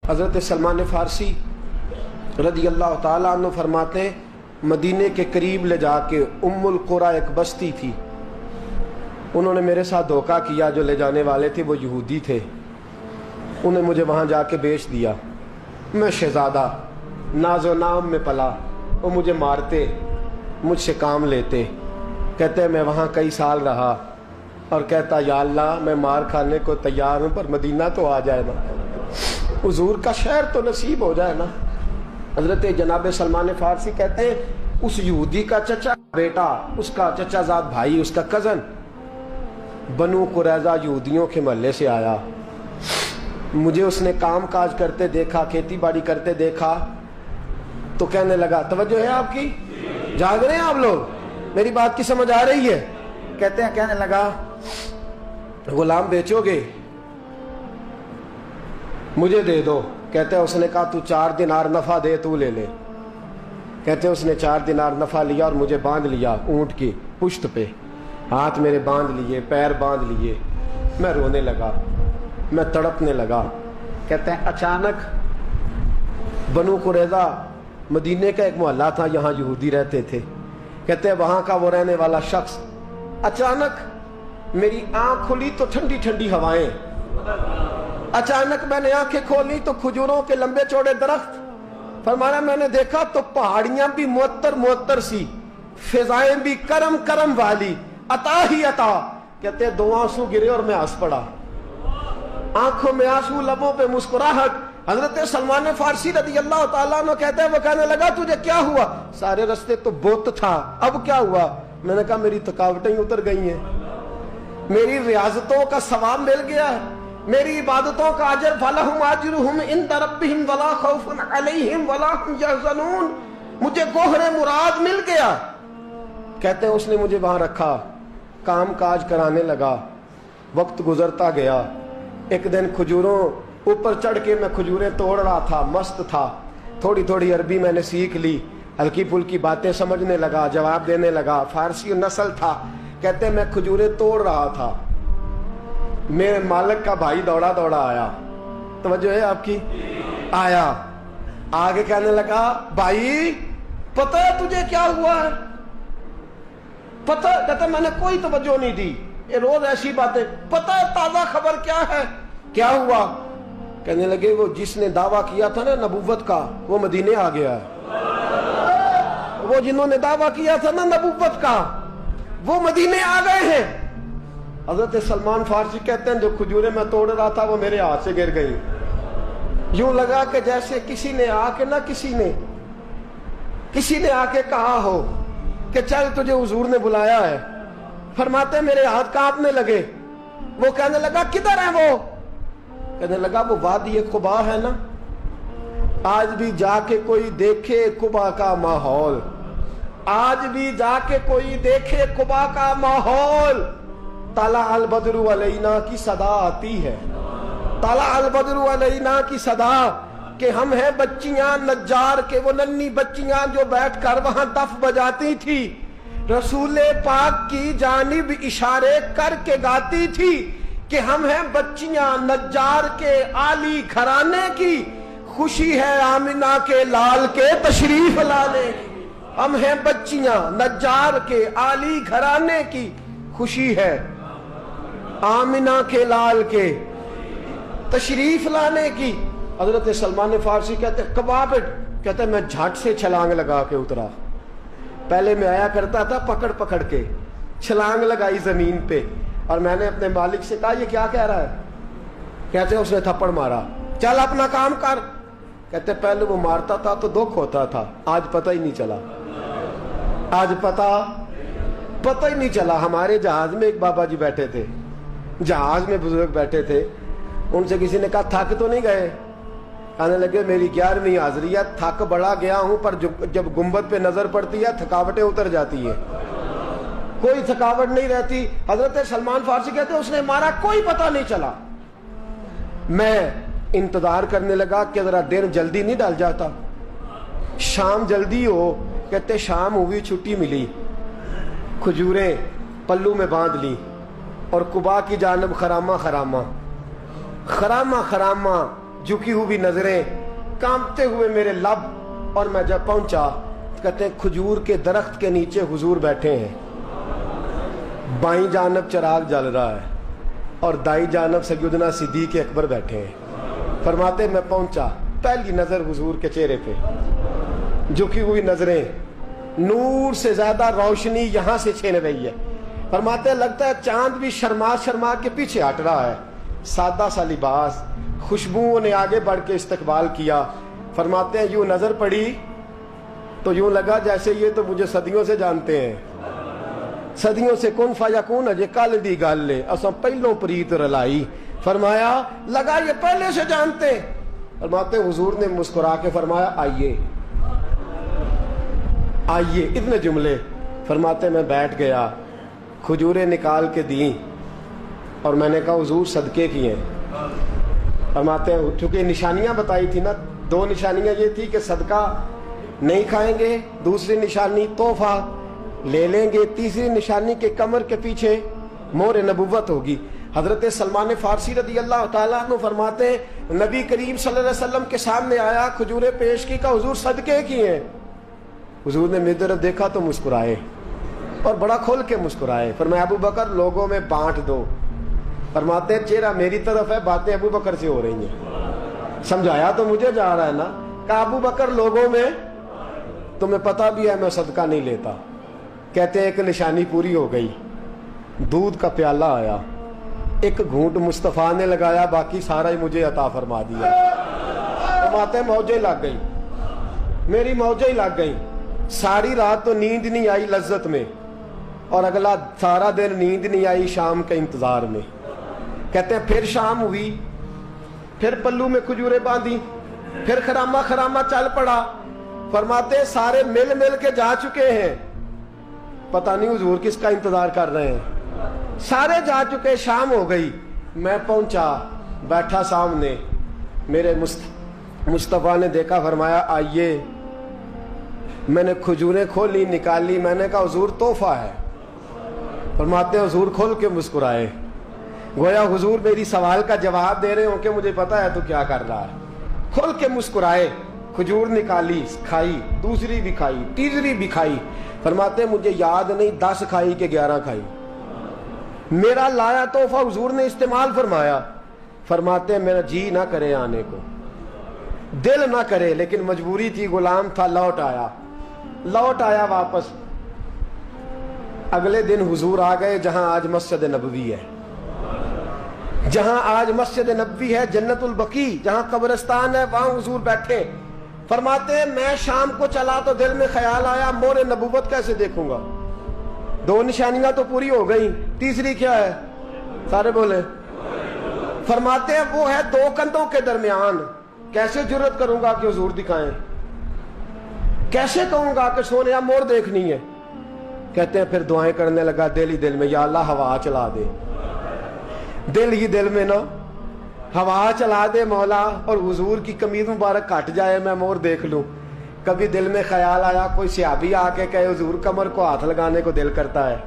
حضرت سلمان فارسی رضی اللہ تعالیٰ عنہ فرماتے ہیں مدینے کے قریب لے جا کے ام القریٰ ایک بستی تھی، انہوں نے میرے ساتھ دھوکہ کیا، جو لے جانے والے تھے وہ یہودی تھے، انہیں مجھے وہاں جا کے بیچ دیا۔ میں شہزادہ ناز و نام میں پلا، وہ مجھے مارتے، مجھ سے کام لیتے، کہتے میں وہاں کئی سال رہا اور کہتا یا اللہ میں مار کھانے کو تیار ہوں پر مدینہ تو آ جائے نا، حضور کا شہر تو نصیب ہو جائے نا۔ حضرت جناب سلمان فارسی کہتے ہیں اس یہودی کا چچا بیٹا، اس کا چچا زاد بھائی، اس کا کزن بنو قریظہ یہودیوں کے محلے سے آیا، مجھے اس نے کام کاج کرتے دیکھا، کھیتی باڑی کرتے دیکھا تو کہنے لگا، توجہ ہے آپ کی، جاگ رہے ہیں آپ لوگ، میری بات کی سمجھ آ رہی ہے؟ کہتے ہیں کہنے لگا غلام بیچو گے؟ مجھے دے دو۔ کہتے ہیں اس نے کہا تو 4 دینار نفع دے، تو لے لے۔ کہتے ہیں اس نے 4 دینار نفع لیا اور مجھے باندھ لیا اونٹ کی پشت پہ، ہاتھ میرے باندھ لیے، پیر باندھ لیے، میں رونے لگا، میں تڑپنے لگا۔ کہتے ہیں اچانک بنو قریظہ مدینے کا ایک محلہ تھا، یہاں یہودی رہتے تھے، کہتے ہیں وہاں کا وہ رہنے والا شخص، اچانک میری آنکھ کھلی تو ٹھنڈی ٹھنڈی ہوائیں، اچانک میں نے آنکھیں کھولی تو کھجوروں کے لمبے چوڑے درخت، فرمایا میں نے دیکھا تو پہاڑیاں بھی معطر معطر سی، فضائیں بھی کرم کرم والی، عطا ہی عطا۔ کہتے ہیں 2 آنسو گرے اور میں ہنس پڑا، آنکھوں میں آنسو، لبوں پہ مسکراہٹ۔ حضرت سلمان فارسی رضی اللہ تعالیٰ عنہ کہتے ہیں وہ کہنے لگا تجھے کیا ہوا؟ سارے رستے تو بت تھا، اب کیا ہوا؟ میں نے کہا میری تھکاوٹیں اتر گئی ہیں، میری ریاضتوں کا ثواب مل گیا ہے، میری عبادتوں کا اجر، فَلَهُمْ أَجْرُهُمْ عِنْدَ رَبِّهِمْ وَلَا خَوْفٌ عَلَيْهِمْ وَلَا هُمْ يَحْزَنُونَ، مجھے گوہر مراد مل گیا۔ کہتے ہیں اس نے مجھے وہاں رکھا، کام کاج کرانے لگا، وقت گزرتا گیا۔ ایک دن کھجوروں اوپر چڑھ کے میں کھجوریں توڑ رہا تھا، مست تھا، تھوڑی تھوڑی عربی میں نے سیکھ لی، ہلکی پھلکی باتیں سمجھنے لگا، جواب دینے لگا، فارسی نسل تھا۔ کہتے ہیں میں کھجوریں توڑ رہا تھا، میرے مالک کا بھائی دوڑا دوڑا آیا، توجہ ہے آپ کی، آیا آگے کہنے لگا بھائی پتہ ہے تجھے کیا ہوا ہے؟ پتہ؟ کہتا میں نے کوئی توجہ نہیں دی، یہ روز ایسی باتیں، پتہ ہے تازہ خبر کیا ہے؟ کیا ہوا؟ کہنے لگے وہ جس نے دعویٰ کیا تھا نا نبوت کا وہ مدینے آ گیا ہے، وہ جنہوں نے دعویٰ کیا تھا نا نبوت کا وہ مدینے آ گئے ہیں۔ حضرت سلمان فارسی کہتے ہیں جو کھجوریں میں توڑ رہا تھا وہ میرے ہاتھ سے گر گئی، یوں لگا کہ جیسے کسی نے آ کے نا کسی نے آ کے کہا ہو کہ چل تجھے حضور نے بلایا ہے۔ فرماتے میرے ہاتھ کانپنے لگے۔ وہ کہنے لگا کدھر ہے وہ؟ کہنے لگا وہ وادی قباء ہے نا، آج بھی جا کے کوئی دیکھے قباء کا ماحول، آج بھی جا کے کوئی دیکھے قباء کا ماحول۔ طلع البدر علینا کی صدا آتی ہے، طلع البدر علینا کی صدا، کہ ہم ہیں بچیاں نجار کے، وہ ننھی بچیاں جو بیٹھ کر وہاں دف بجاتی تھی، رسول پاک کی جانب اشارے کر کے گاتی تھی کہ ہم ہیں بچیاں نجار کے عالی گھرانے کی، خوشی ہے آمنہ کے لال کے تشریف لانے کی۔ ہم ہیں بچیاں نجار کے عالی گھرانے کی، خوشی ہے آمنہ کے لال کے تشریف لانے کی۔ حضرت سلمان فارسی کہتے کباب، کہتے میں جھٹ سے چھلانگ لگا کے اترا، پہلے میں آیا کرتا تھا پکڑ پکڑ کے، چھلانگ لگائی زمین پہ، اور میں نے اپنے مالک سے کہا یہ کیا کہہ رہا ہے؟ کہتے اس نے تھپڑ مارا، چل اپنا کام کر۔ کہتے پہلے وہ مارتا تھا تو دکھ ہوتا تھا، آج پتہ ہی نہیں چلا، آج پتہ ہی نہیں چلا۔ ہمارے جہاز میں ایک بابا جی بیٹھے تھے، جہاز میں بزرگ بیٹھے تھے، ان سے کسی نے کہا تھک تو نہیں گئے؟ کہنے لگے میری 11ویں حاضری ہے، تھک بڑا گیا ہوں پر جب گنبد پہ نظر پڑتی ہے تھکاوٹیں اتر جاتی ہیں، کوئی تھکاوٹ نہیں رہتی۔ حضرت سلمان فارسی کہتے ہیں اس نے مارا، کوئی پتہ نہیں چلا۔ میں انتظار کرنے لگا کہ ذرا دن جلدی نہیں ڈال جاتا، شام جلدی ہو۔ کہتے شام ہوئی، چھٹی ملی، کھجوریں پلو میں باندھ لی اور قباء کی جانب خرامہ خرامہ झुकी हुई नजरें, कांपते हुए मेरे लब। और मैं जब पहुंचा, कहते हैं खजूर के दरख्त के नीचे हुजूर बैठे हैं, बाईं जानब चिराग जल रहा है और दाई जानब सैयदना सिद्दीक अकबर बैठे हैं। फरमाते मैं पहुंचा, पहली नजर हुजूर के चेहरे पे, झुकी हुई नजरें, नूर से ज्यादा रोशनी यहां से छीन रही है। फरमाते लगता है चांद भी शर्मा शर्मा के पीछे हट रहा है। सादा सा लिबास, खुशबुओं ने आगे बढ़ के इस्तकबाल किया। फरमाते हैं यूं नजर पड़ी तो यूं लगा जैसे ये तो मुझे सदियों से जानते हैं, सदियों से कुन फयकून अजे कल दी गल है, असां पहलों प्रीत रलाई। फरमाया लगा ये पहले से जानते। फरमाते हुजूर ने मुस्कुरा के फरमाया आइए आइए, इतने जुमले। फरमाते मैं बैठ गया, खजूरें निकाल के दी और मैंने कहा हुजूर सदके की हैं। फरमाते हैं चूंकि निशानियां बताई थी ना, दो निशानियां ये थी कि सदका नहीं खाएंगे, दूसरी निशानी तोहफा ले लेंगे, तीसरी निशानी के कमर के पीछे मोहर नबुव्वत होगी। हजरत सलमान फारसी रदी अल्लाह ताला अन्हु फरमाते नबी करीम सल्लल्लाहु अलैहि वसल्लम के सामने आया, खजूरें पेश की, का हुजूर सदके की हैं। हुजूर ने मेरी तरफ देखा तो मुस्कुराए और बड़ा खोल के मुस्कुराए। फरमाया अबू बकर लोगों में बांट दो। फरमाते चेहरा मेरी तरफ है, बातें अबू बकर से हो रही हैं। समझाया तो मुझे जा रहा है ना, कहा अबू बकर लोगों में, तुम्हें पता भी है मैं सदका नहीं लेता। कहते हैं एक निशानी पूरी हो गई, दूध का प्याला आया, एक घूंट मुस्तफा ने लगाया, बाकी सारा ही मुझे अता फरमा दिया। फरमाते मौजें लग गई, मेरी मौजें लग गई। सारी रात तो नींद नहीं आई लज्जत में, और अगला सारा दिन नींद नहीं आई शाम के इंतजार में। कहते हैं फिर शाम हुई, फिर पल्लू में खजूरें बांधी, फिर खरामा खरामा चल पड़ा। फरमाते सारे मिल मिल के जा चुके हैं, पता नहीं हुजूर किसका इंतजार कर रहे हैं। सारे जा चुके, शाम हो गई। मैं पहुंचा, बैठा सामने, मेरे मुस्तफा ने देखा, फरमाया आइए। मैंने खजूरें खोली, निकाली, मैंने कहा हुजूर तोहफा है। फरमाते हुजूर खोल के मुस्कुराए, गोया हुजूर मेरी सवाल का जवाब दे रहे हो कि मुझे पता है तू क्या कर रहा है। खोल के मुस्कुराए, खजूर निकाली, खाई, दूसरी भी खाई, तीसरी भी खाई। फरमाते मुझे याद नहीं 10 खाई कि 11 खाई। मेरा लाया तोहफा हुजूर ने इस्तेमाल फरमाया। फरमाते मेरा जी ना करे आने को, दिल ना करे, लेकिन मजबूरी थी, गुलाम था, लौट आया वापस। अगले दिन हुजूर आ गए जहां आज मस्जिद नबवी है, जहां आज मस्जिद नबवी है, जन्नतुल बकी जहां कब्रिस्तान है, वहां हुजूर बैठे। फरमाते मैं शाम को चला तो दिल में ख्याल आया मोहर नबुव्वत कैसे देखूंगा। 2 निशानियां तो पूरी हो गई, तीसरी क्या है, सारे बोले। फरमाते वो है 2 कंधों के दरमियान, कैसे जुर्रत करूंगा कि हुजूर दिखाएं, कैसे कहूंगा कि सोनिया मोर देखनी है। कहते हैं फिर दुआएं करने लगा दिल ही दिल में, या अल्लाह हवा चला दे, दिल ही दिल में ना हवा चला दे मौला, और हुजूर की कमीज मुबारक कट जाए, मैं मोर देख लूं। कभी दिल में ख्याल आया कोई सियाबी आके कहे हुजूर कमर को हाथ लगाने को दिल करता है।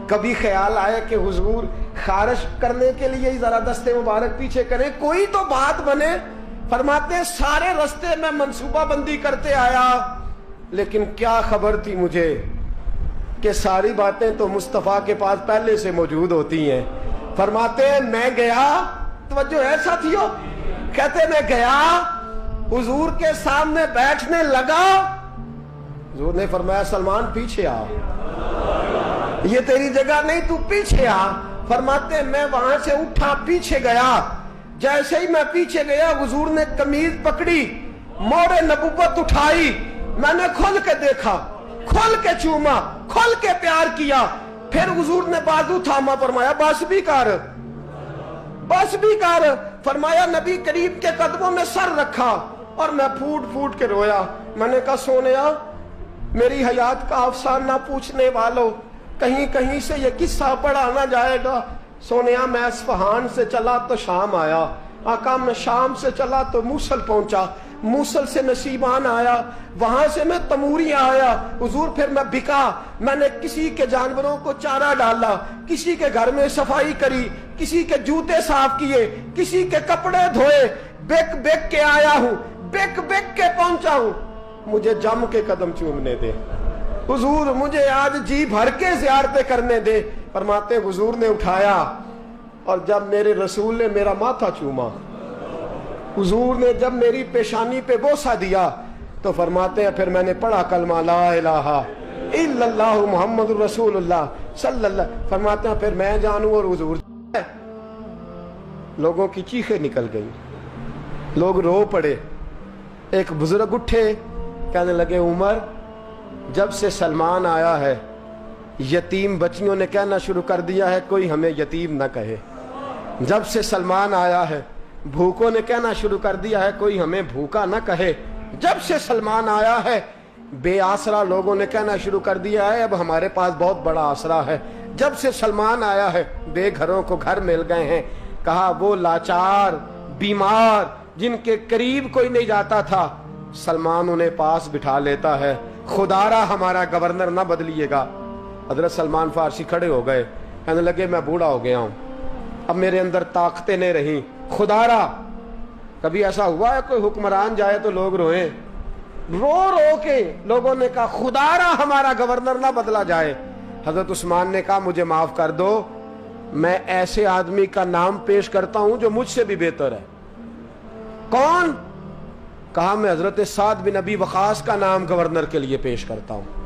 कभी ख्याल आया कि हुजूर खारिश करने के लिए जरा दस्ते मुबारक पीछे करें, कोई तो बात बने। फरमाते सारे रास्ते में मंसूबा बंदी करते आया, लेकिन क्या खबर थी मुझे कि सारी बातें तो मुस्तफा के पास पहले से मौजूद होती हैं। फरमाते मैं गया, तवज्जो है साथियों, कहते मैं गया, हुजूर के सामने बैठने लगा। हुजूर ने फरमाया सलमान पीछे आ, ये तेरी जगह नहीं, तू पीछे आ। फरमाते मैं वहां से उठा, पीछे गया। जैसे ही मैं पीछे गया, हुजूर ने कमीज पकड़ी, मोहर नबुव्वत उठाई, मैंने खोल के देखा, खोल के चूमा, खोल के प्यार किया। फिर हुजूर ने बाजू थामा, फरमाया बस भी कर, बस भी कर। फरमाया नबी करीम के कदमों में सर रखा और मैं फूट फूट के रोया। मैंने कहा सोनिया मेरी हयात का अफसाना पूछने वालों, कहीं कहीं से ये किस्सा पढ़ा ना जाएगा। सोनिया मैं अस्फहान से चला तो शाम आया, आका मैं शाम से चला तो मूसल पहुंचा, मूसल से नसीबान आया, वहां से मैं तमूरी आया। हुजूर फिर मैं बिका, मैंने किसी के जानवरों को चारा डाला, किसी के घर में सफाई करी, किसी के जूते साफ किए, किसी के कपड़े धोए, बिक बिक के आया हूं, बिक बिक के पहुंचा हूं, मुझे जम के कदम चूमने दे। हुजूर मुझे आज जी भर के ज़ियारतें करने दे। फरमाते हुजूर ने उठाया और जब मेरे रसूल ने मेरा माथा चूमा, हुजूर ने जब मेरी पेशानी पे बोसा दिया, तो फरमाते हैं फिर मैंने पढ़ा कलमा ला इलाहा इल्लल्लाहु मुहम्मदुर रसूलुल्लाह सल्लल्लाहु। फरमाते हैं फिर मैं जानूं और हुजूर। लोगों की चीखें निकल गई, लोग रो पड़े। एक बुजुर्ग उठे, कहने लगे उमर, जब से सलमान आया है यतीम बच्चियों ने कहना शुरू कर दिया है कोई हमें यतीम न कहे। जब से सलमान आया है भूखों ने कहना शुरू कर दिया है कोई हमें भूखा न कहे। जब से सलमान आया है बेआसरा लोगों ने कहना शुरू कर दिया है अब हमारे पास बहुत बड़ा आसरा है। जब से सलमान आया है बेघरों को घर मिल गए हैं। कहा वो लाचार बीमार जिनके करीब कोई नहीं जाता था, सलमान उन्हें पास बिठा लेता है। खुदारा हमारा गवर्नर ना बदलिएगा। हजरत सलमान फारसी खड़े हो गए, कहने लगे मैं बूढ़ा हो गया हूं, अब मेरे अंदर ताकतें नहीं रही। खुदारा, कभी ऐसा हुआ है कोई हुक्मरान जाए तो लोग रोए? रो रो के लोगों ने कहा खुदारा हमारा गवर्नर ना बदला जाए। हजरत उस्मान ने कहा मुझे माफ कर दो, मैं ऐसे आदमी का नाम पेश करता हूं जो मुझसे भी बेहतर है। कौन? कहा मैं हजरत साद बिन अबी वकास का नाम गवर्नर के लिए पेश करता हूं।